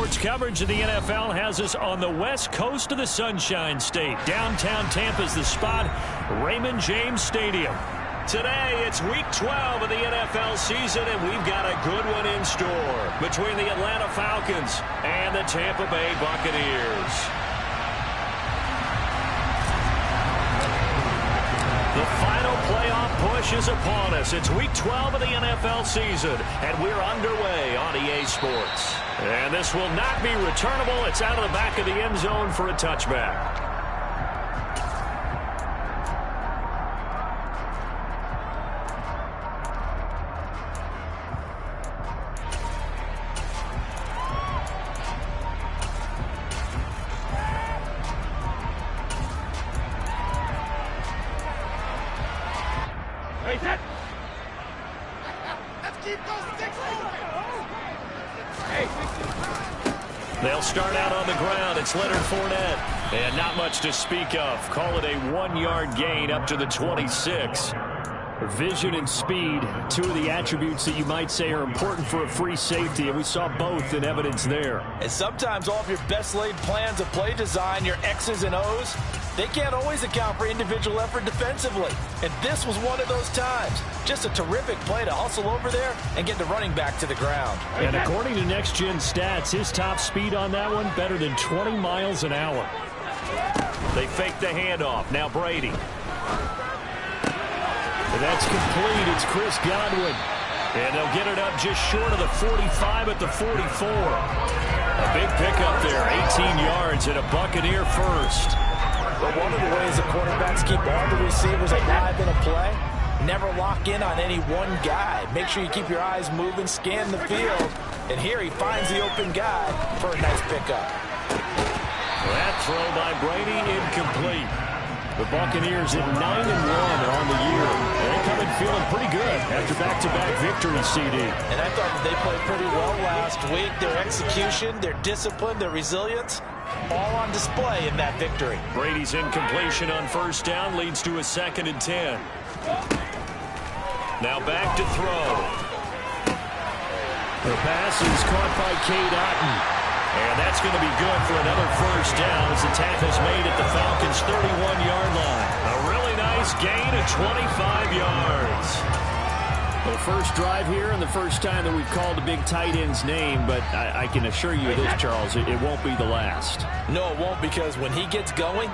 Sports coverage of the NFL has us on the west coast of the Sunshine State. Downtown Tampa's the spot, Raymond James Stadium. Today, it's Week 12 of the NFL season, and we've got a good one in store between the Atlanta Falcons and the Tampa Bay Buccaneers. The final playoff push is upon us. It's Week 12 of the NFL season, and we're underway on EA Sports. And this will not be returnable. It's out of the back of the end zone for a touchback. They'll start out on the ground. It's Leonard Fournette. And not much to speak of. Call it a 1-yard gain up to the 26. Vision and speed, two of the attributes that you might say are important for a free safety, and we saw both in evidence there. And sometimes all of your best laid plans of play design, your X's and O's, they can't always account for individual effort defensively. And this was one of those times. Just a terrific play to hustle over there and get the running back to the ground. And according to Next Gen Stats, his top speed on that one, better than 20 miles an hour. They fake the handoff. Now Brady. And that's complete. It's Chris Godwin. And they'll get it up just short of the 45 at the 44. A big pickup there, 18 yards and a Buccaneer first. But one of the ways the quarterbacks keep all the receivers alive in a play, never lock in on any one guy. Make sure you keep your eyes moving, scan the field. And here he finds the open guy for a nice pickup. That throw by Brady incomplete. The Buccaneers at 9-1 on the year. And they come in feeling pretty good after back-to-back victories, CD. And I thought that they played pretty well last week. Their execution, their discipline, their resilience, all on display in that victory. Brady's incompletion on first down leads to a 2nd and 10. Now back to throw. The pass is caught by Cade Otton. And that's going to be good for another first down as the tackle's made at the Falcons' 31-yard line. A really nice gain of 25 yards. The first drive here and the first time that we've called the big tight end's name, but I can assure you this, Charles, it won't be the last. No, it won't, because when he gets going,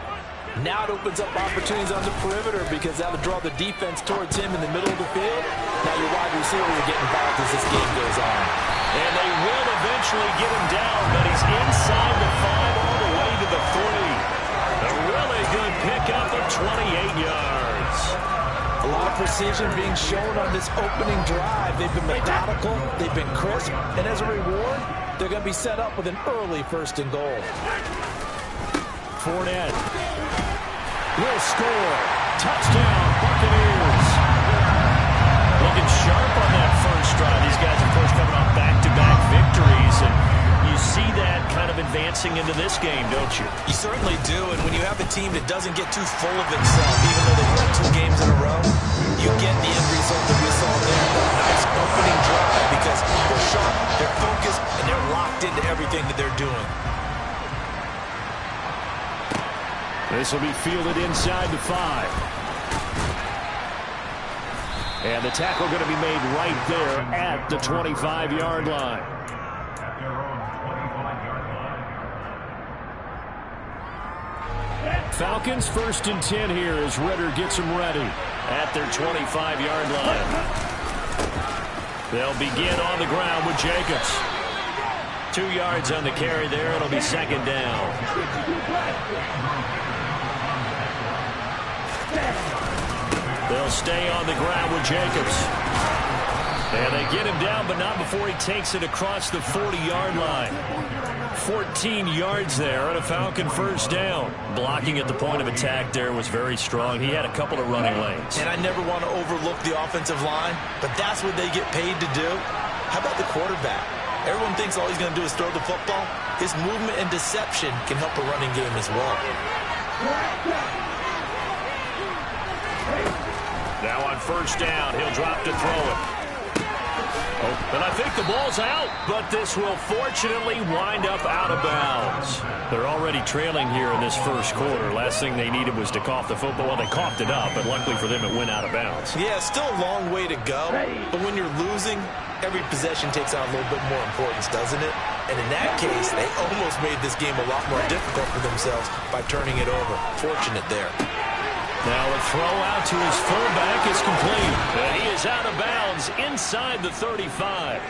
now it opens up opportunities on the perimeter because that'll draw the defense towards him in the middle of the field. Now your wide receiver will get involved as this game goes on. And they will eventually get him down, but he's inside the 5 all the way to the 3. A really good pickup of 28 yards. A lot of precision being shown on this opening drive. They've been methodical, they've been crisp, and as a reward, they're going to be set up with an early 1st and goal. Fournette will score. Touchdown, Buccaneers. Looking sharp on that first drive. These guys, of course, coming off back-to-back victories, and you see that kind of advancing into this game, don't you? You certainly do, and when you have a team that doesn't get too full of itself, even though they've won 2 games in a row, you get the end result that we saw there. Nice opening drive because they're sharp, they're focused, and they're locked into everything that they're doing. This will be fielded inside the 5. And the tackle going to be made right there at the 25-yard line. Falcons 1st and 10 here as Ritter gets them ready at their 25-yard line. They'll begin on the ground with Jacobs. 2 yards on the carry there. It'll be 2nd down. They'll stay on the ground with Jacobs. And they get him down, but not before he takes it across the 40-yard line. 14 yards there and a Falcon first down. Blocking at the point of attack there was very strong. He had a couple of running lanes. And I never want to overlook the offensive line, but that's what they get paid to do. How about the quarterback? Everyone thinks all he's going to do is throw the football. His movement and deception can help a running game as well. Now on first down, he'll drop to throw it. And I think the ball's out, but this will fortunately wind up out of bounds. They're already trailing here in this first quarter. Last thing they needed was to cough the football. Well, they coughed it up, but luckily for them, it went out of bounds. Yeah, still a long way to go, but when you're losing, every possession takes on a little bit more importance, doesn't it? And in that case, they almost made this game a lot more difficult for themselves by turning it over. Fortunate there. Now a throw out to his fullback is complete. And he is out of bounds inside the 35.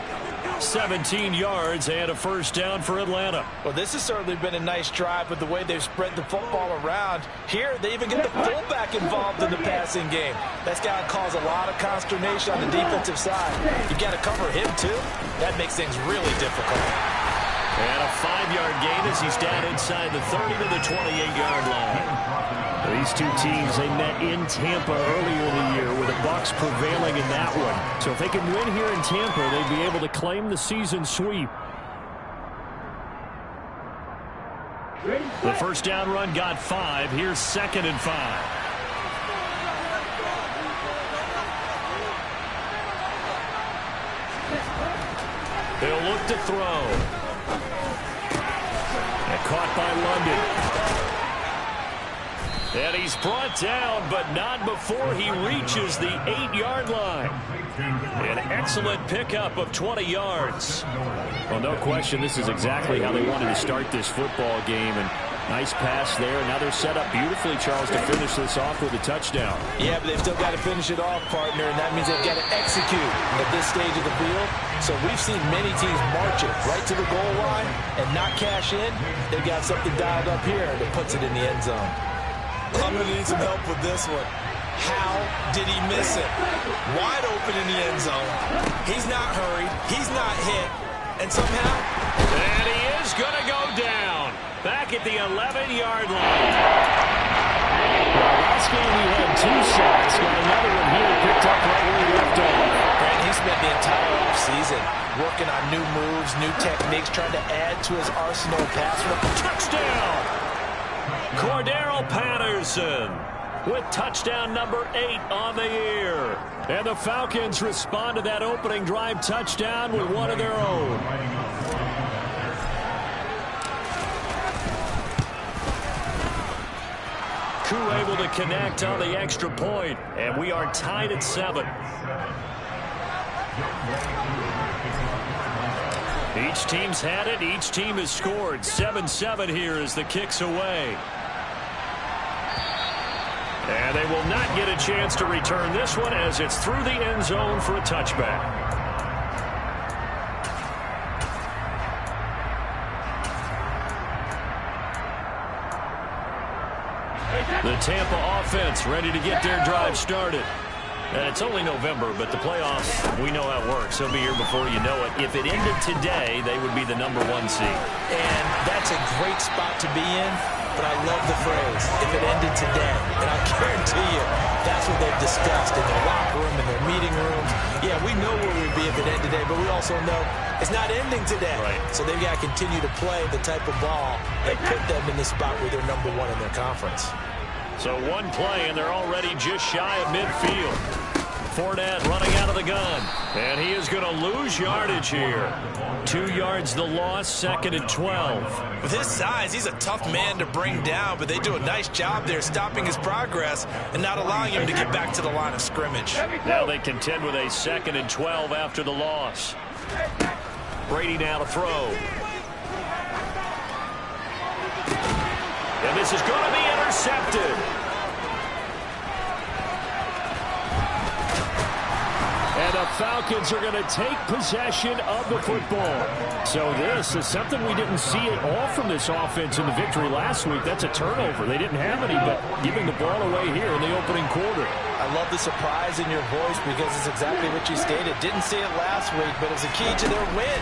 17 yards and a first down for Atlanta. Well, this has certainly been a nice drive with the way they've spread the football around. Here, they even get the fullback involved in the passing game. That's got to cause a lot of consternation on the defensive side. You've got to cover him, too. That makes things really difficult. And a 5-yard gain as he's down inside the 30 to the 28-yard line. These two teams, they met in Tampa earlier in the year with the Bucs prevailing in that one. So if they can win here in Tampa, they'd be able to claim the season sweep. The first down run got 5. Here's 2nd and 5. They'll look to throw. And caught by London. And he's brought down, but not before he reaches the 8-yard line. An excellent pickup of 20 yards. Well, no question, this is exactly how they wanted to start this football game. And nice pass there. Now they're set up beautifully, Charles, to finish this off with a touchdown. Yeah, but they've still got to finish it off, partner, and that means they've got to execute at this stage of the field. So we've seen many teams march it right to the goal line and not cash in. They've got something dialed up here that puts it in the end zone. I'm going to need some help with this one. How did he miss it? Wide open in the end zone. He's not hurried. He's not hit. And somehow... And he is going to go down. Back at the 11-yard line. Last game he had 2 sacks. Got another one here picked up right where he left off. And he spent the entire offseason working on new moves, new techniques, trying to add to his arsenal of pass work. Touchdown! Cordero Patterson with touchdown number 8 on the year. And the Falcons respond to that opening drive touchdown with one of their own. Koo able to connect on the extra point, and we are tied at 7. Each team's had it. Each team has scored. 7-7 here as the kick's away. And they will not get a chance to return this one as it's through the end zone for a touchback. The Tampa offense ready to get their drive started. And it's only November, but the playoffs, we know how it works. They'll be here before you know it. If it ended today, they would be the number 1 seed. And that's a great spot to be in, but I love the phrase, if it ended today. And I guarantee you, that's what they've discussed in their locker room, in their meeting rooms. Yeah, we know where we'd be if it ended today, but we also know it's not ending today. Right. So they've got to continue to play the type of ball that put them in the spot where they're number 1 in their conference. So one play, and they're already just shy of midfield. Fournette running out of the gun. And he is going to lose yardage here. 2 yards the loss, 2nd and 12. With his size, he's a tough man to bring down, but they do a nice job there stopping his progress and not allowing him to get back to the line of scrimmage. Now they contend with a 2nd and 12 after the loss. Brady now to throw. And this is going to be intercepted. And the Falcons are going to take possession of the football. So this is something we didn't see at all from this offense in the victory last week. That's a turnover. They didn't have any, but giving the ball away here in the opening quarter. I love the surprise in your voice because it's exactly what you stated. Didn't see it last week, but it was a key to their win.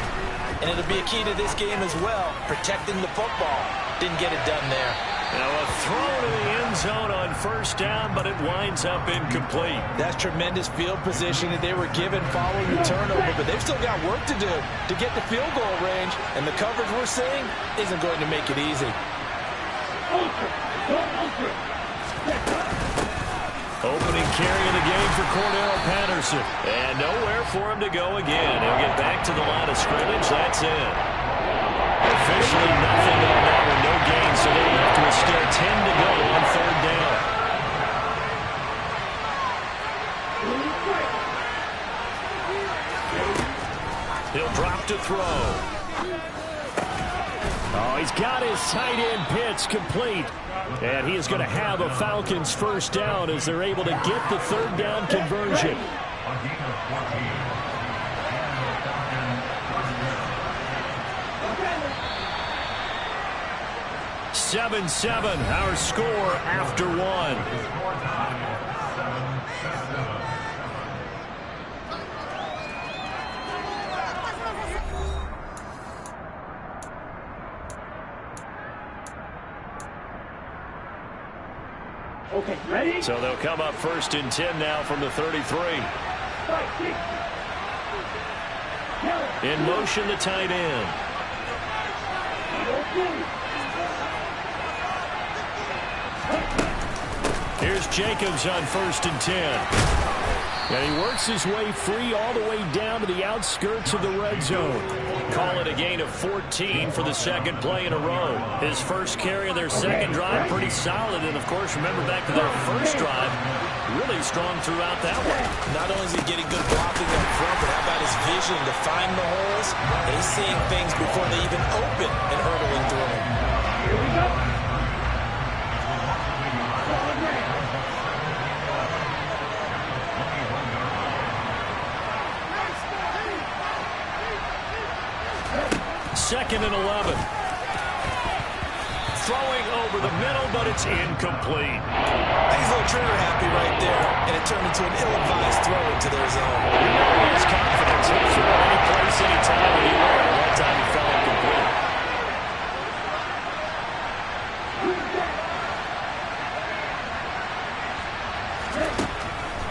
And it'll be a key to this game as well, protecting the football. Didn't get it done there. Now a throw to the end zone on first down, but it winds up incomplete. That's tremendous field position that they were given following the turnover, but they've still got work to do to get the field goal range, and the coverage we're seeing isn't going to make it easy. Opening carry of the game for Cordell Patterson. And nowhere for him to go again. He'll get back to the line of scrimmage. That's it. Officially nothing on that one. No gain, so they're left with still 10 to go on third down. He'll drop to throw. Oh, he's got his tight end pitch complete. And he is going to have a Falcons first down as they're able to get the third down conversion. 7-7, our score after one. Okay, ready? So they'll come up first and 10 now from the 33. In motion, the tight end. Here's Jacobs on first and 10. And he works his way free all the way down to the outskirts of the red zone. Call it a gain of 14 for the second play in a row. His first carry of their second drive, pretty solid. And, of course, remember back to their first drive, really strong throughout that one. Not only is he getting good blocking up front, but how about his vision to find the holes? He's seeing things before they even open and hurdling through them. Here we go. Second and 11. Throwing over the middle, but it's incomplete. He's a little trigger happy right there, and it turned into an ill-advised throw into their zone. We know he has confidence. He'll throw any place, anytime, anywhere. That time he fell incomplete.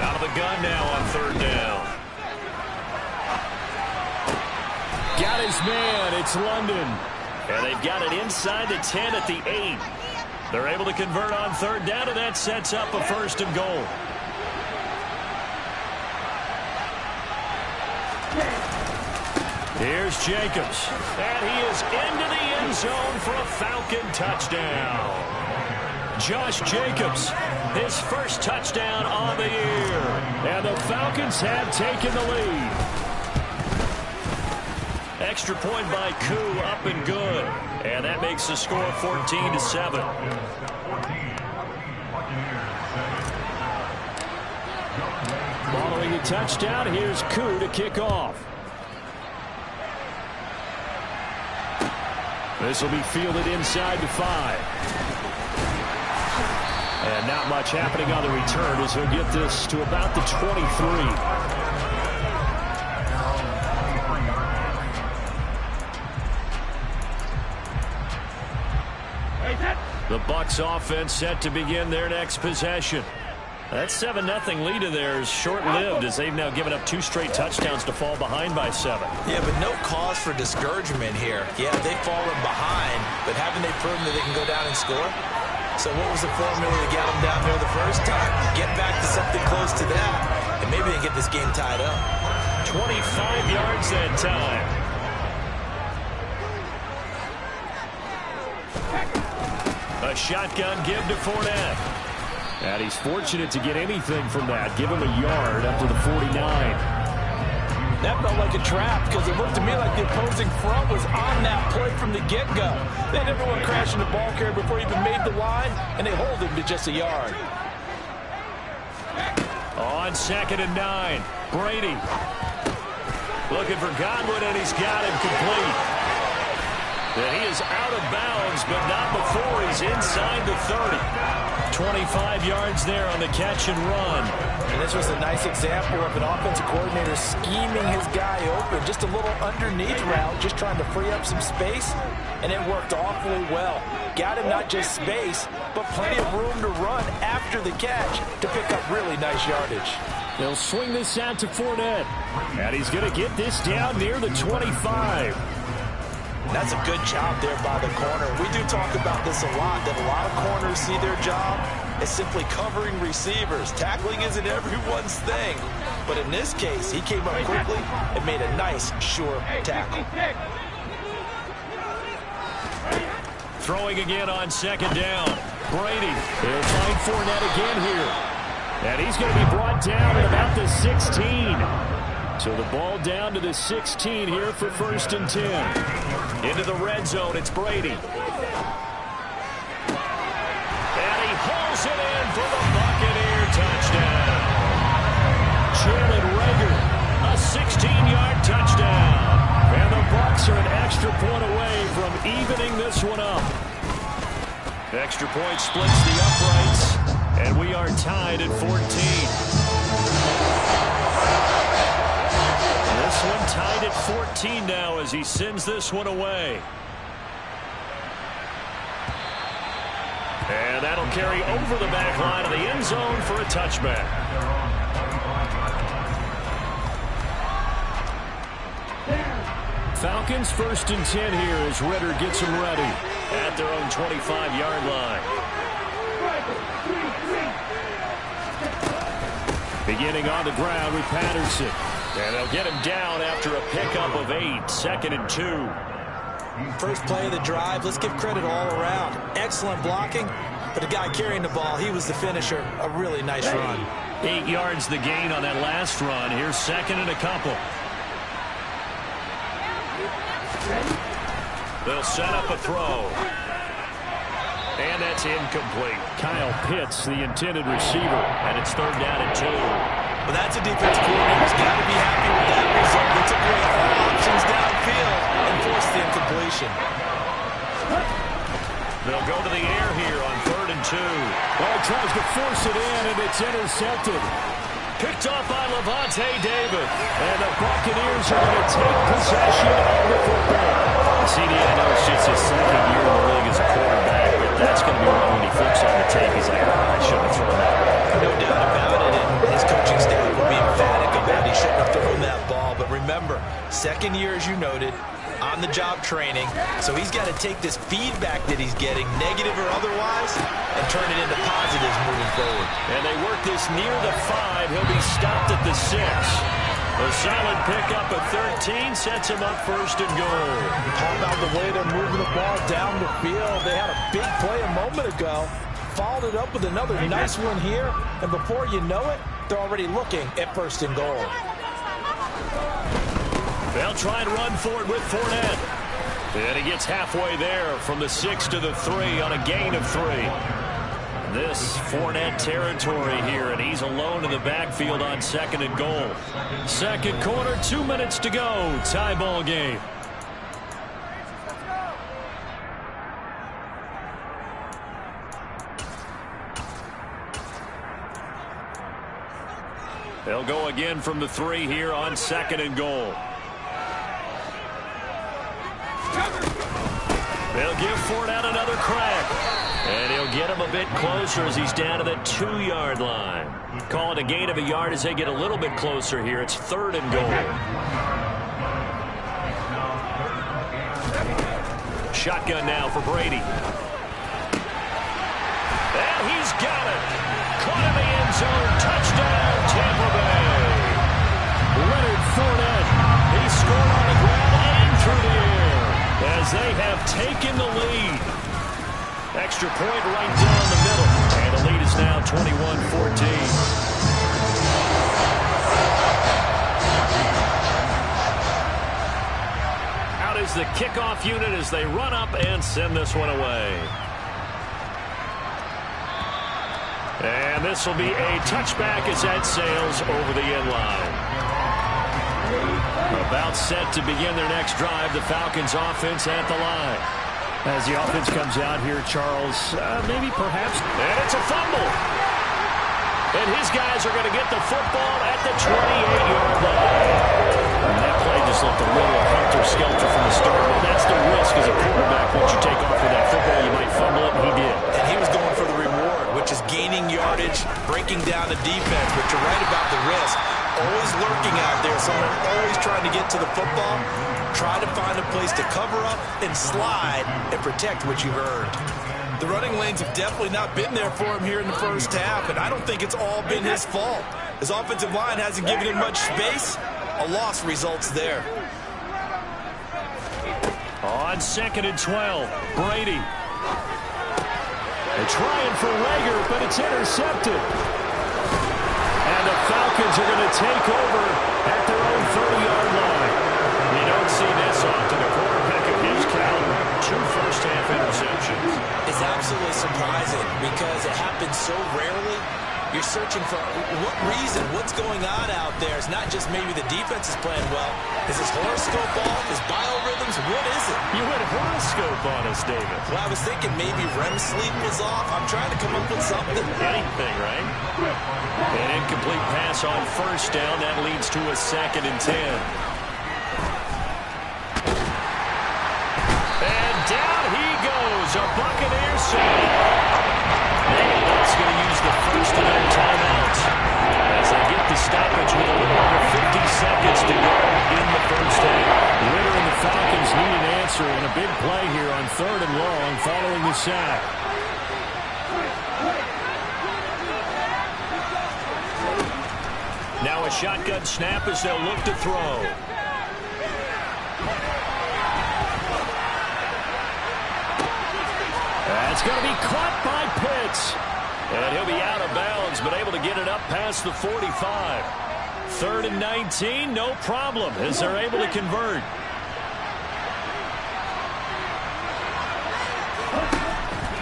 Out of the gun now on third down. Got his man. It's London. And they've got it inside the 10 at the 8. They're able to convert on third down, and that sets up a first and goal. Here's Jacobs. And he is into the end zone for a Falcon touchdown. Josh Jacobs, his first touchdown on the year. And the Falcons have taken the lead. Extra point by Koo, up and good. And that makes the score 14-7. Following a touchdown, here's Koo to kick off. This will be fielded inside the 5. And not much happening on the return as he'll get this to about the 23. The Bucs offense set to begin their next possession. That 7-0 lead of theirs short-lived as they've now given up 2 straight touchdowns to fall behind by 7. Yeah, but no cause for discouragement here. Yeah, they've fallen behind, but haven't they proven that they can go down and score? So what was the formula to get them down there the first time? Get back to something close to that, and maybe they get this game tied up. 25 yards that time. A shotgun give to Fournette. And he's fortunate to get anything from that. Give him a yard up to the 49. That felt like a trap because it looked to me like the opposing front was on that play from the get-go. They had everyone crashing the ball carrier before he even made the line, and they hold him to just a yard. On 2nd and 9, Brady looking for Godwin, and he's got him complete. And he is out of bounds, but not before he's inside the 30. 25 yards there on the catch and run. And this was a nice example of an offensive coordinator scheming his guy open. Just a little underneath route, just trying to free up some space, and it worked awfully well. Got him not just space, but plenty of room to run after the catch to pick up really nice yardage. They'll swing this out to Fournette. And he's going to get this down near the 25. That's a good job there by the corner. We do talk about this a lot, that a lot of corners see their job, is simply covering receivers. Tackling isn't everyone's thing. But in this case, he came up quickly and made a nice, sure tackle. Throwing again on second down. Brady. They'll find Fournette again here. And he's going to be brought down at about the 16. So the ball down to the 16 here for 1st and 10. Into the red zone, it's Brady. And he hauls it in for the Buccaneer touchdown. Jalen Reagor, a 16-yard touchdown. And the Bucs are an extra point away from evening this one up. Extra point splits the uprights, and we are tied at 14. This one tied at 14 now as he sends this one away. And that'll carry over the back line of the end zone for a touchback. Falcons 1st and 10 here as Ritter gets them ready at their own 25-yard line. Beginning on the ground with Patterson. And they'll get him down after a pickup of 8, 2nd and 2. First play of the drive, let's give credit all around. Excellent blocking, but the guy carrying the ball, he was the finisher. A really nice run. 8 yards the gain on that last run. Here's 2nd and a couple. They'll set up a throw. And that's incomplete. Kyle Pitts, the intended receiver, and it's 3rd down and 2. Well, that's a defense coordinator's got to be happy with that result. They took away all options downfield and forced the incompletion. They'll go to the air here on 3rd and 2. Well, he tries to force it in, and it's intercepted. Picked off by Lavonte David. And the Buccaneers are going to take possession of the football. CD, I know it's just his 2nd year in the league as a quarterback, but that's going to be one when he flips on the tape. He's like, I shouldn't have thrown that. No doubt about it, and his coaching staff will be emphatic about he shouldn't have thrown that ball. But remember, 2nd year, as you noted, on-the-job training, so he's got to take this feedback that he's getting, negative or otherwise, and turn it into positives moving forward. And they work this near the 5. He'll be stopped at the 6. A solid pickup of 13 sets him up 1st and goal. How about the way they're moving the ball down the field? They had a big play a moment ago, followed it up with another nice one here, and before you know it, they're already looking at 1st and goal. They'll try and run for it with Fournette. And he gets halfway there from the 6 to the 3 on a gain of 3. This Fournette territory here, and he's alone in the backfield on 2nd and goal. 2nd quarter, 2 minutes to go. Tie ball game. They'll go again from the 3 here on 2nd and goal. They'll give Fournette another crack. And he'll get him a bit closer as he's down to the 2-yard line. Call it a gain of a yard as they get a little bit closer here. It's 3rd and goal. Shotgun now for Brady. And he's got it. Caught in the end zone. Touchdown, Tampa Bay. Leonard Fournette. He scored on the ground and through the air as they have taken the lead. Extra point right down the middle. And the lead is now 21-14. Out is the kickoff unit as they run up and send this one away. And this will be a touchback as that sails over the end line. About set to begin their next drive. The Falcons offense at the line. As the offense comes out here, Charles, maybe perhaps. And it's a fumble. And his guys are going to get the football at the 28-yard line. And that play just looked a little helter-skelter from the start. But that's the risk as a quarterback. Once you take off with that football, you might fumble it, and he did. And he was going for the reward, which is gaining yardage, breaking down the defense. But you're right about the risk. Always lurking out there. Someone always trying to get to the football. Try to find a place to cover up and slide and protect what you've earned. The running lanes have definitely not been there for him here in the first half, and I don't think it's all been his fault. His offensive line hasn't given him much space. A loss results there. On 2nd and 12, Brady. They're trying for Rager, but it's intercepted. And the Falcons are going to take over at their own 30-yard line. You don't see this often. A quarterback of his caliber, 2 first-half interceptions. It's absolutely surprising because it happens so rarely. You're searching for what reason, what's going on out there. It's not just maybe the defense is playing well. Is his horoscope off? His biorhythms? What is it? You went horoscope on us, David. Well, I was thinking maybe REM sleep was off. I'm trying to come up with something. Anything, right? An incomplete pass on 1st down. That leads to a 2nd and 10. And down he goes. A Buccaneer save. That's going to use the first of their timeouts as they get the stoppage with a little over 50 seconds to go in the first half. Ritter and the Falcons need an answer and a big play here on 3rd and long following the sack. Now a shotgun snap as they'll look to throw. That's going to be caught by Pitts. And he'll be out of bounds, but able to get it up past the 45. 3rd and 19, no problem, as they're able to convert.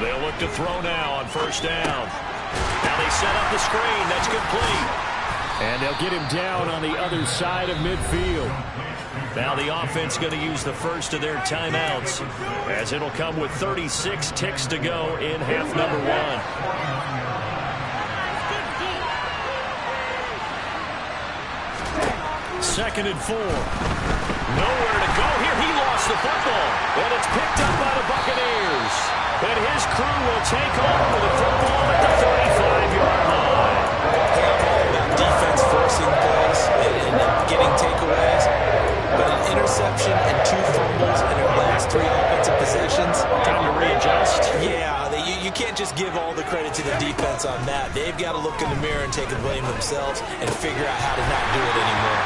They'll look to throw now on 1st down. Now they set up the screen. That's complete. And they'll get him down on the other side of midfield. Now the offense going to use the first of their timeouts, as it'll come with 36 ticks to go in half number 1. 2nd and 4. Nowhere to go here. He lost the football, and it's picked up by the Buccaneers. And his crew will take over with the football at the 35-yard line. Hey, I'm all about defense forcing plays and getting takeaways. But an interception and 2 fumbles in their last 3 offensive possessions. Time to readjust. Yeah, you can't just give all the credit to the defense on that. They've got to look in the mirror and take the blame themselves and figure out how to not do it anymore.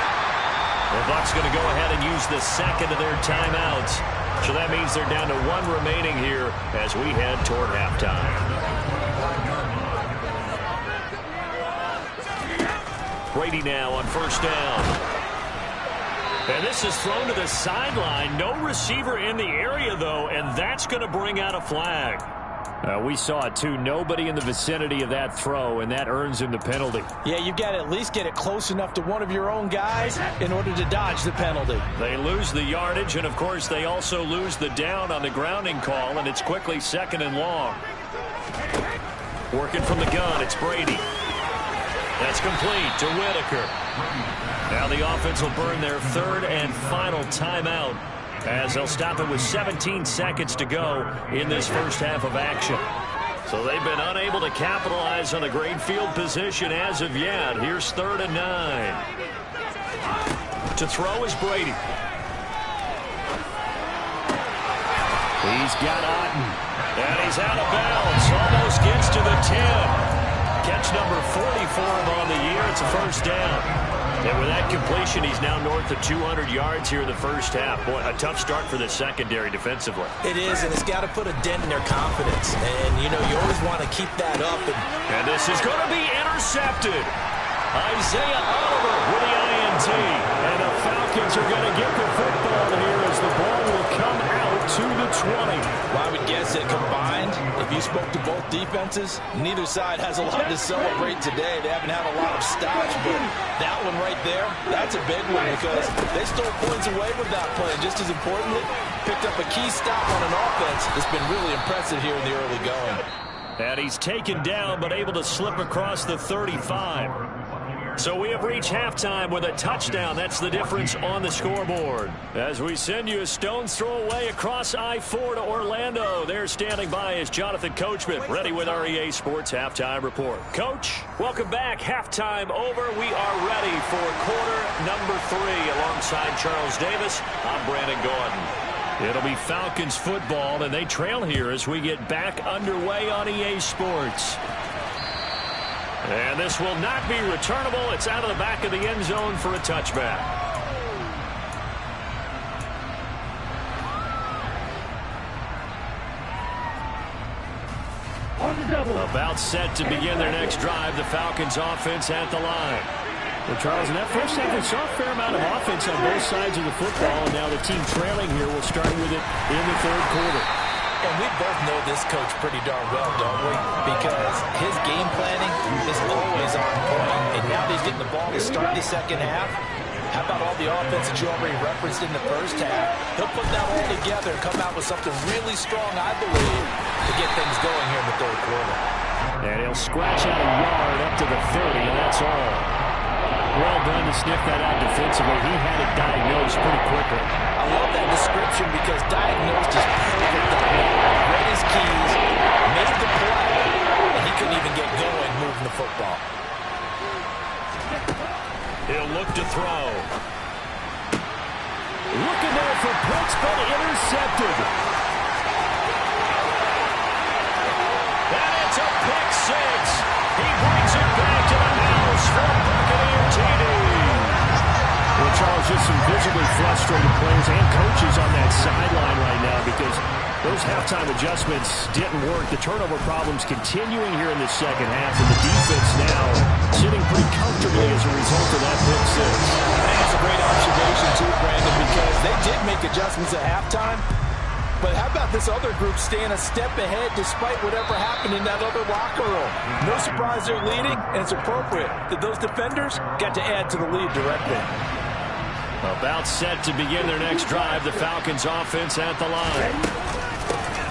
The Bucs going to go ahead and use the 2nd of their timeouts. So that means they're down to 1 remaining here as we head toward halftime. Brady now on 1st down. And this is thrown to the sideline. No receiver in the area, though, and that's going to bring out a flag. We saw it, too. Nobody in the vicinity of that throw, and that earns him the penalty. Yeah, you've got to at least get it close enough to one of your own guys in order to dodge the penalty. They lose the yardage, and, of course, they also lose the down on the grounding call, and it's quickly 2nd and long. Working from the gun, it's Brady. That's complete to Whitaker. Now the offense will burn their 3rd and final timeout, as they'll stop it with 17 seconds to go in this first half of action. So they've been unable to capitalize on the great field position as of yet. Here's 3rd and 9. To throw is Brady. He's got Otten. And he's out of bounds. Almost gets to the 10. Catch number 40 for him on the year. It's a 1st down. And with that completion, he's now north of 200 yards here in the first half. Boy, a tough start for the secondary defensively. It is, and it's got to put a dent in their confidence. And, you know, you always want to keep that up. And this is going to be intercepted. Isaiah Oliver with the INT. And the Falcons are going to get the football here as the ball will come out to the 20. Well, I would guess that combined, if you spoke to both defenses, neither side has a lot to celebrate today. They haven't had a lot of stops, but that one right there, that's a big one because they stole points away with that play. And just as importantly, picked up a key stop on an offense that's been really impressive here in the early going. And he's taken down, but able to slip across the 35. So we have reached halftime with a touchdown. That's the difference on the scoreboard. As we send you a stone's throw away across I-4 to Orlando. There standing by is Jonathan Coachman, ready with our EA Sports Halftime Report. Coach, welcome back. Halftime over. We are ready for quarter number 3. Alongside Charles Davis, I'm Brandon Gordon. It'll be Falcons football, and they trail here as we get back underway on EA Sports. And this will not be returnable. It's out of the back of the end zone for a touchback. About set to begin their next drive. The Falcons offense at the line. Well, Charles, in that first half, we saw a fair amount of offense on both sides of the football, and now the team trailing here will start with it in the third quarter. And we both know this coach pretty darn well, don't we? Because his game planning is always on point. And now he's getting the ball to start the second half. How about all the offense that you already referenced in the first half? He'll put that all together and come out with something really strong, I believe, to get things going here in the third quarter. And he'll scratch out a yard up to the 30, and that's all. Well done to sniff that out defensively. He had it diagnosed pretty quickly. I love that description because diagnosed is perfect on that. Read his keys, made the play, and he couldn't even get going moving the football. He'll look to throw. Looking there for Pitts, but intercepted. And it's a pick six. He brings it back to the house for a Buccaneer TD. Well, Charles, just some visibly frustrated players and coaches on that sideline right now because those halftime adjustments didn't work. The turnover problems continuing here in the second half, and the defense now sitting pretty comfortably as a result of that pick six. And that's a great observation, too, Brandon, because they did make adjustments at halftime. But how about this other group staying a step ahead despite whatever happened in that other locker room? No surprise they're leading, and it's appropriate that those defenders got to add to the lead directly. About set to begin their next drive, the Falcons offense at the line.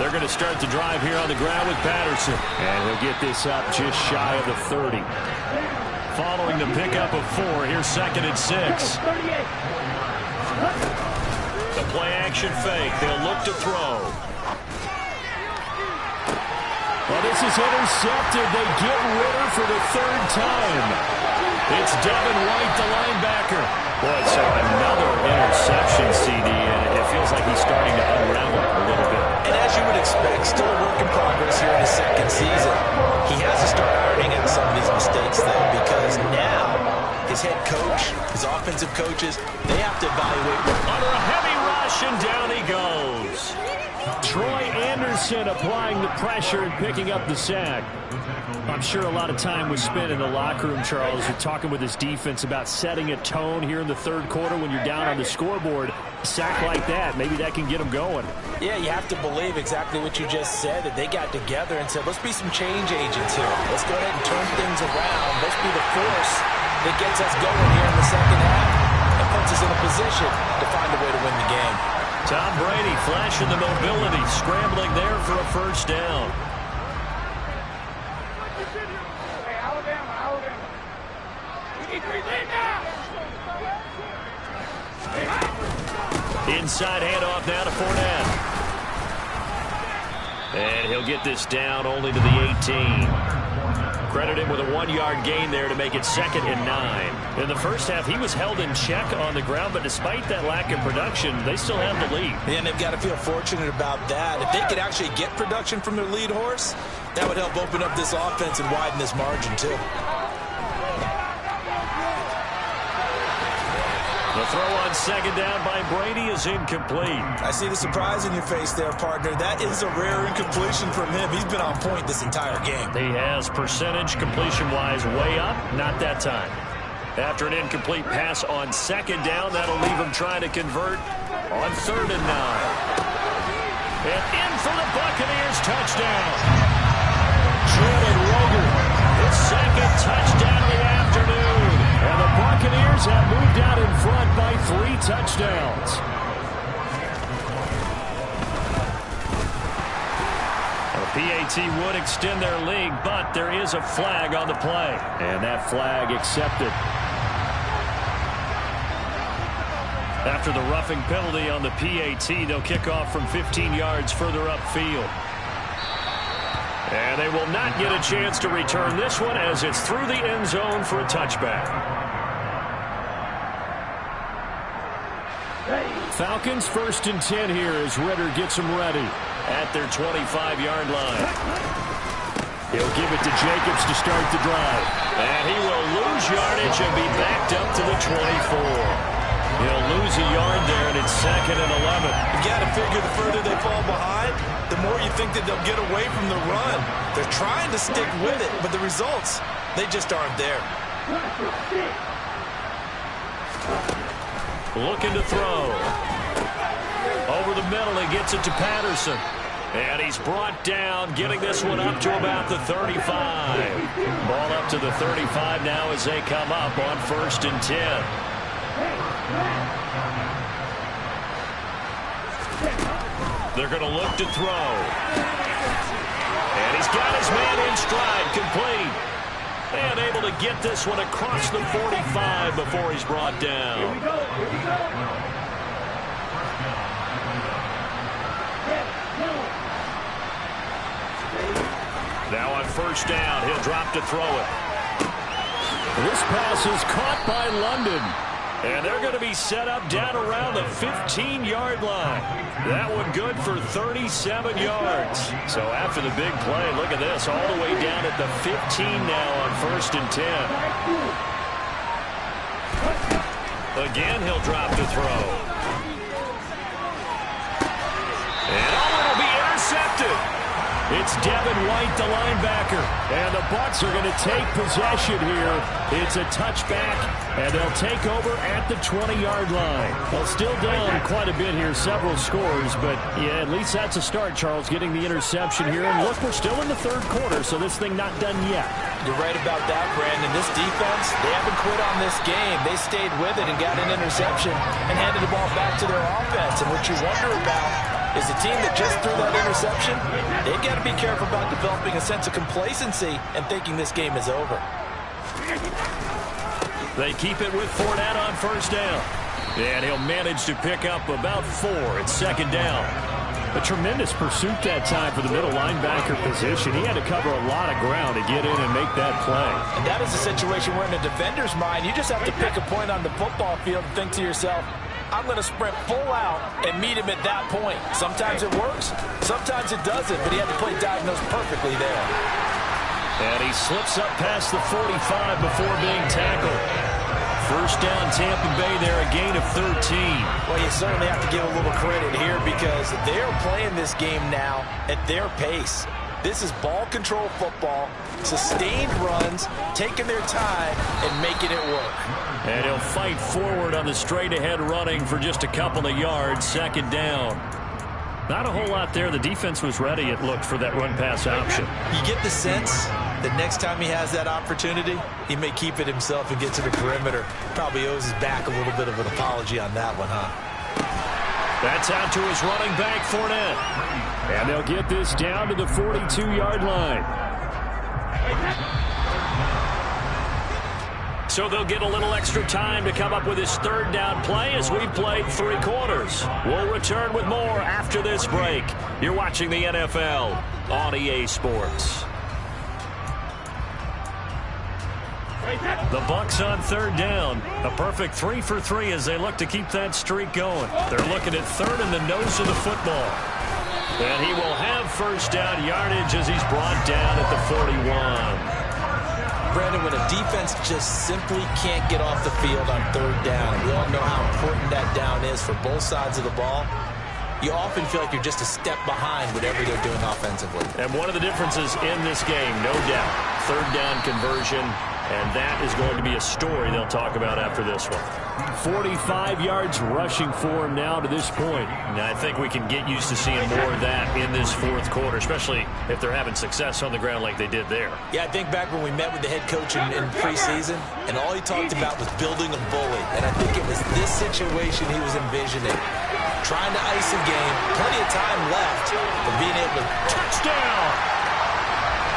They're going to start the drive here on the ground with Patterson. And he'll get this up just shy of the 30. Following the pickup of 4, here's 2nd and 6. The play-action fake. They'll look to throw. Well, this is intercepted. They get Ritter for the 3rd time. It's Devin White, the linebacker. Boy, so another interception, CD, and it feels like he's starting to unravel a little bit. And as you would expect, still a work in progress here in his second season. He has to start ironing out some of these mistakes, though, because now his head coach, his offensive coaches, they have to evaluate. Under a heavy rush, and down he goes. Troy Anderson applying the pressure and picking up the sack. I'm sure a lot of time was spent in the locker room, Charles. You're talking with his defense about setting a tone here in the third quarter when you're down on the scoreboard. A sack like that, maybe that can get them going. Yeah, you have to believe exactly what you just said, that they got together and said, let's be some change agents here. Let's go ahead and turn things around. Let's be the force that gets us going here in the second half and puts us in a position to find a way to win the game. Tom Brady flashing the mobility, scrambling there for a first down. Inside handoff now to Fournette. And he'll get this down only to the 18. Credit him with a 1-yard gain there to make it 2nd and 9. In the first half, he was held in check on the ground, but despite that lack of production, they still have the lead. And they've got to feel fortunate about that. If they could actually get production from their lead horse, that would help open up this offense and widen this margin, too. The throw on 2nd down by Brady is incomplete. I see the surprise in your face there, partner. That is a rare incompletion from him. He's been on point this entire game. He has percentage completion-wise way up, not that time. After an incomplete pass on 2nd down, that'll leave him trying to convert on 3rd and 9. And in for the Buccaneers touchdown. Jordan Roger, His 2nd touchdown of the afternoon. and the Buccaneers have moved out in front by 3 touchdowns. PAT would extend their lead, but there is a flag on the play. And that flag accepted. After the roughing penalty on the PAT, they'll kick off from 15 yards further upfield. And they will not get a chance to return this one as it's through the end zone for a touchback. Falcons 1st and 10 here as Ridder gets them ready at their 25-yard line. He'll give it to Jacobs to start the drive. And he will lose yardage and be backed up to the 24. He'll lose a yard there, and it's 2nd and 11. You got to figure the further they fall behind, the more you think that they'll get away from the run. They're trying to stick with it, but the results, they just aren't there. Looking to throw. Over the middle, he gets it to Patterson. And he's brought down, getting this one up to about the 35. Ball up to the 35 now as they come up on 1st and 10. They're going to look to throw. And he's got his man in stride, complete. And able to get this one across the 45 before he's brought down. Now on 1st down, he'll drop to throw it. This pass is caught by London. And they're going to be set up down around the 15-yard line. That one good for 37 yards. So after the big play, look at this, all the way down at the 15 now on 1st and 10. Again, he'll drop to throw. And it'll be intercepted. It's Devin White, the linebacker. And the Bucs are going to take possession here. It's a touchback, and they'll take over at the 20-yard line. Well, still down quite a bit here, several scores, but yeah, at least that's a start, Charles, getting the interception here. And look, we're still in the 3rd quarter, so this thing not done yet. You're right about that, Brandon. This defense, they haven't quit on this game. They stayed with it and got an interception and handed the ball back to their offense. And what you wonder about is the team that just threw that interception, they've got to be careful about developing a sense of complacency and thinking this game is over. They keep it with Fournette on 1st down. And he'll manage to pick up about 4 at 2nd down. A tremendous pursuit that time for the middle linebacker position. He had to cover a lot of ground to get in and make that play. And that is a situation where in a defender's mind, you just have to pick a point on the football field and think to yourself, I'm going to sprint full out and meet him at that point. Sometimes it works, sometimes it doesn't, but he had to play diagnose perfectly there. And he slips up past the 45 before being tackled. 1st down, Tampa Bay there, a gain of 13. Well, you certainly have to give a little credit here because they're playing this game now at their pace. This is ball control football, sustained runs, taking their time and making it work. And he'll fight forward on the straight-ahead running for just a couple of yards, 2nd down. Not a whole lot there. The defense was ready, it looked, for that run-pass option. You get the sense that next time he has that opportunity, he may keep it himself and get to the perimeter. Probably owes his back a little bit of an apology on that one, huh? That's out to his running back, Fournette. And they'll get this down to the 42-yard line. So they'll get a little extra time to come up with his 3rd down play as we've played 3 quarters. We'll return with more after this break. You're watching the NFL on EA Sports. The Bucs on 3rd down. A perfect 3 for 3 as they look to keep that streak going. They're looking at 3rd in the nose of the football. And he will have 1st down yardage as he's brought down at the 41. Brandon, when a defense just simply can't get off the field on 3rd down, we all know how important that down is for both sides of the ball. You often feel like you're just a step behind whatever they're doing offensively. And one of the differences in this game, no doubt, 3rd down conversion, and that is going to be a story they'll talk about after this one. 45 yards rushing for him now to this point. Now, I think we can get used to seeing more of that in this 4th quarter, especially if they're having success on the ground like they did there. Yeah, I think back when we met with the head coach in preseason, and all he talked about was building a bully. And I think it was this situation he was envisioning. Trying to ice a game, plenty of time left, but being able to... Touchdown!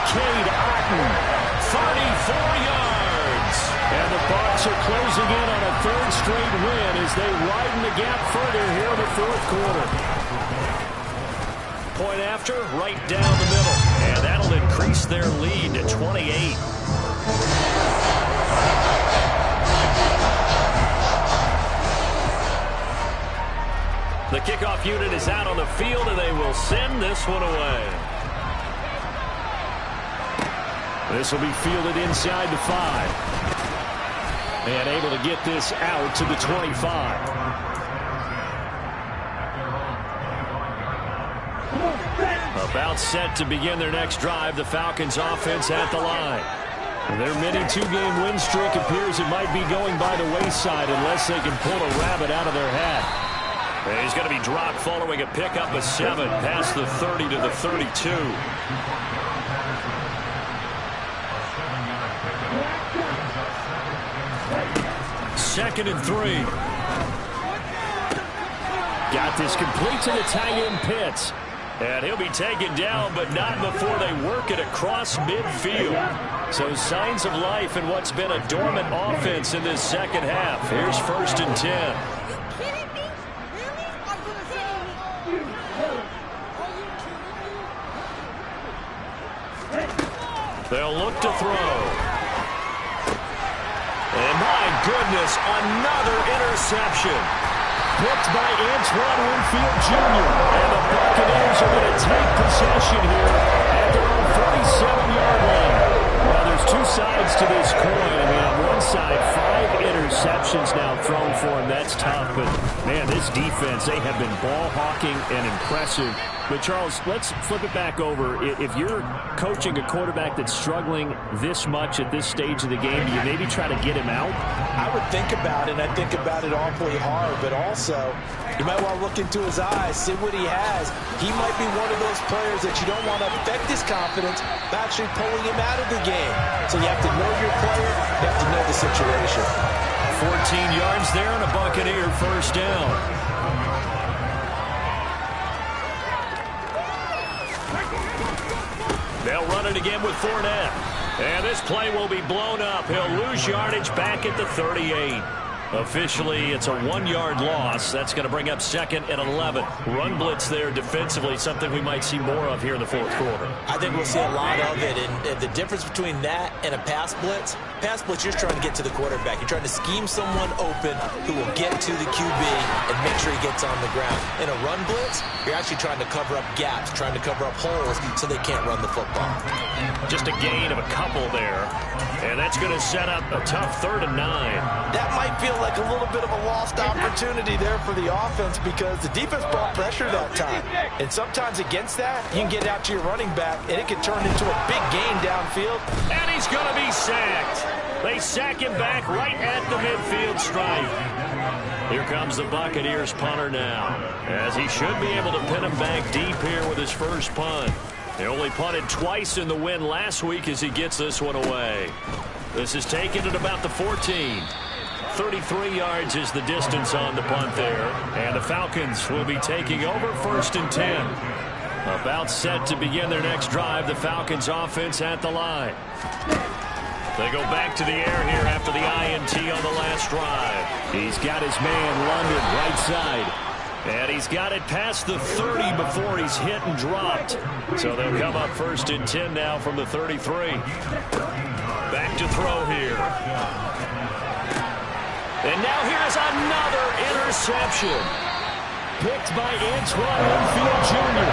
Cade Otton, 34 yards. And the Bucs are closing in on a 3rd straight win as they widen the gap further here in the 4th quarter. Point after, right down the middle. And that'll increase their lead to 28. unit is out on the field, and they will send this one away. This will be fielded inside the 5. And able to get this out to the 25. About set to begin their next drive. The Falcons offense at the line. Their mini 2-game win streak appears it might be going by the wayside unless they can pull a rabbit out of their hat. And he's going to be dropped following a pickup of 7 past the 30 to the 32. Second and 3. Got this complete to the tight end Pitts. And he'll be taken down, but not before they work it across midfield. So signs of life in what's been a dormant offense in this second half. Here's 1st and 10. They'll look to throw. And my goodness, another interception. Picked by Antoine Winfield Jr. And the Buccaneers are going to take possession here at their own 47-yard line. Now, there's two sides to this coin. I mean, on one side, 5 interceptions now thrown for him. That's tough. But, man, this defense, they have been ball hawking and impressive. But, Charles, let's flip it back over. If you're coaching a quarterback that's struggling this much at this stage of the game, do you maybe try to get him out? I would think about it, and I think about it awfully hard. But also, you might want to look into his eyes, see what he has. He might be one of those players that you don't want to affect his confidence by actually pulling him out of the game. So you have to know your player. You have to know the situation. 14 yards there and a Buccaneer first down. They'll run it again with Fournette. And this play will be blown up. He'll lose yardage back at the 38. Officially, it's a 1-yard loss. That's going to bring up 2nd and 11. Run blitz there defensively, something we might see more of here in the fourth quarter. I think we'll see a lot of it. And the difference between that and a pass blitz, you're just trying to get to the quarterback. You're trying to scheme someone open who will get to the QB and make sure he gets on the ground. In a run blitz, you're actually trying to cover up gaps, trying to cover up holes so they can't run the football. Just a gain of a couple there. And that's going to set up a tough 3rd and 9. That might feel like a little bit of a lost opportunity there for the offense because the defense brought pressure that time. And sometimes against that, you can get out to your running back, and it can turn into a big gain downfield. And he's going to be sacked. They sack him back right at the midfield stripe. Here comes the Buccaneers punter now, as he should be able to pin him back deep here with his first punt. He only punted twice in the win last week as he gets this one away. This is taken at about the 14. 33 yards is the distance on the punt there. And the Falcons will be taking over 1st and 10. About set to begin their next drive. The Falcons offense at the line. They go back to the air here after the INT on the last drive. He's got his man London right side. And he's got it past the 30 before he's hit and dropped. So they'll come up 1st and 10 now from the 33. Back to throw here. And now here's another interception. Picked by Antoine Winfield Jr.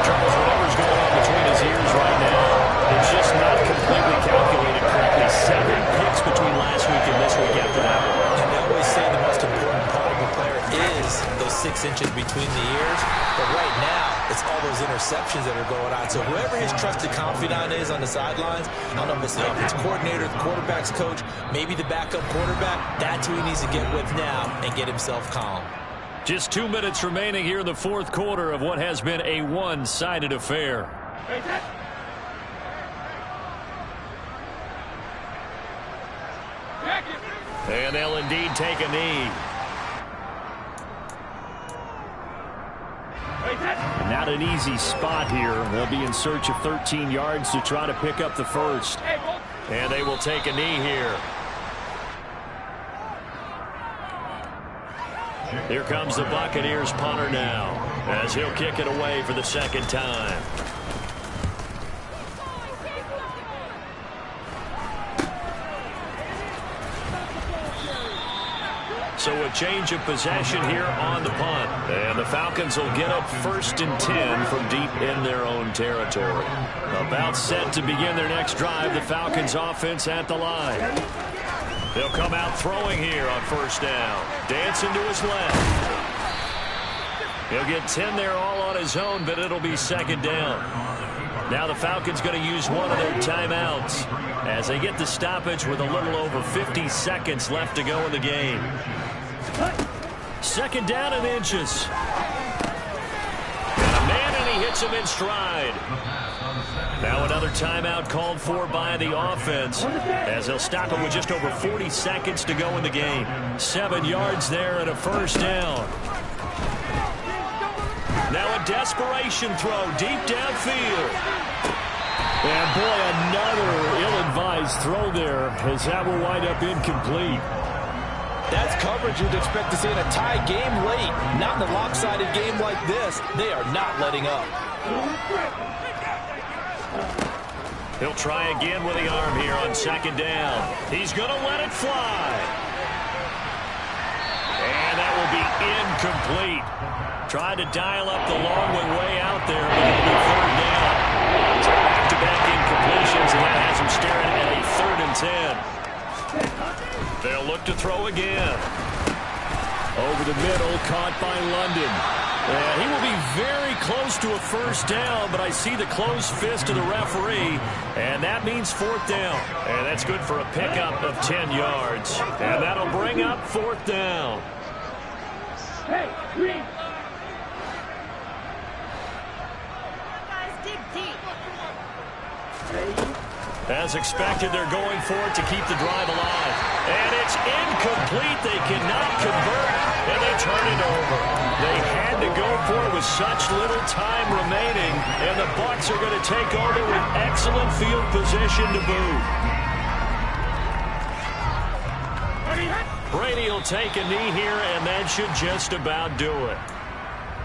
Charles, whatever's going on between his ears right now, it's just not completely calculated correctly. 7 picks between last week and this week after that one. And they always say the most important part of a player is those 6 inches between the ears. But right now, it's all those interceptions that are going on. So whoever his trusted confidant is on the sidelines, I don't know if it's the offense coordinator, the quarterback's coach, maybe the backup quarterback, that's who he needs to get with now and get himself calm. Just 2 minutes remaining here in the fourth quarter of what has been a one-sided affair. And they'll indeed take a knee. Not an easy spot here. They'll be in search of 13 yards to try to pick up the first. And they will take a knee here. Here comes the Buccaneers punter now, as he'll kick it away for the second time. So a change of possession here on the punt. And the Falcons will get up 1st and 10 from deep in their own territory. About set to begin their next drive, the Falcons offense at the line. They'll come out throwing here on 1st down. Dancing to his left. He'll get 10 there all on his own, but it'll be 2nd down. Now the Falcons going to use one of their timeouts as they get the stoppage with a little over 50 seconds left to go in the game. 2nd down and inches. Got a man, and he hits him in stride. Now another timeout called for by the offense as they'll stop it with just over 40 seconds to go in the game. 7 yards there and a 1st down. Now a desperation throw deep downfield. And boy, another ill-advised throw there as that will wind up incomplete. That's coverage you'd expect to see in a tie game late. Not in a lopsided game like this. They are not letting up. He'll try again with the arm here on 2nd down. He's going to let it fly. And that will be incomplete. Tried to dial up the long way out there, but it'll be 3rd down. Back-to-back incompletions, and that has him staring at a 3rd and 10. They'll look to throw again. Over the middle, caught by London. And he will be very close to a 1st down, but I see the closed fist of the referee, and that means 4th down. And that's good for a pickup of 10 yards. And that'll bring up 4th down. Hey, green. As expected, they're going for it to keep the drive alive. And it's incomplete. They cannot convert, and they turn it over. They had to go for it with such little time remaining, and the Bucs are going to take over with excellent field position to boot. Brady will take a knee here, and that should just about do it.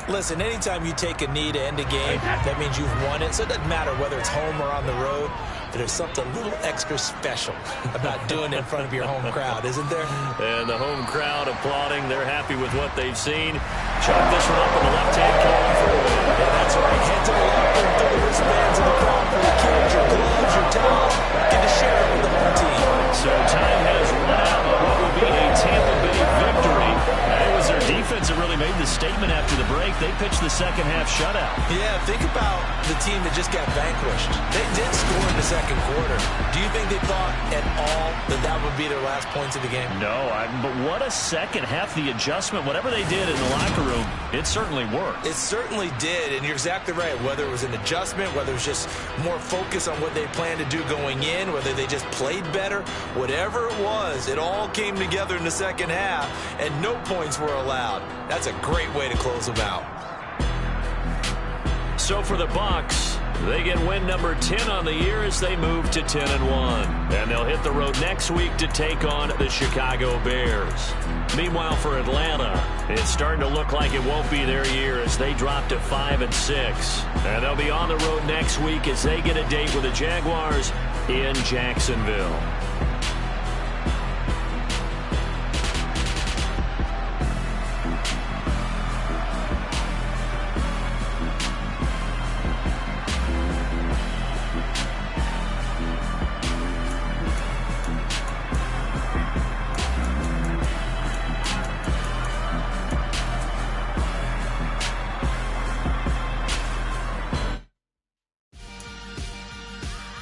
Listen, anytime you take a knee to end a game, that means you've won it. So it doesn't matter whether it's home or on the road. But there's something a little extra special about doing it in front of your home crowd, isn't there? And the home crowd applauding. They're happy with what they've seen. Chalk this one up in the left-hand corner for a win. Yeah, that's right. Head to the left and throw the wristbands in the crowd for the kids, your gloves, your towels. Get to share it with the home team. So time has run out of what will be a Tampa Bay victory. It was their defense that really made the statement after the break. They pitched the second-half shutout. Yeah, think about the team that just got vanquished. They did score in the second quarter. Do you think they thought at all that that would be their last points of the game? No, but what a second half. The adjustment, whatever they did in the locker room, it certainly worked. It certainly did, and you're exactly right. Whether it was an adjustment, whether it was just more focus on what they planned to do going in, whether they just played better, whatever it was, it all came together in the second half, and no points were allowed. That's a great way to close them out. So for the Bucs, they get win number 10 on the year as they move to 10-1. And they'll hit the road next week to take on the Chicago Bears. Meanwhile, for Atlanta, it's starting to look like it won't be their year as they drop to 5-6. And they'll be on the road next week as they get a date with the Jaguars in Jacksonville.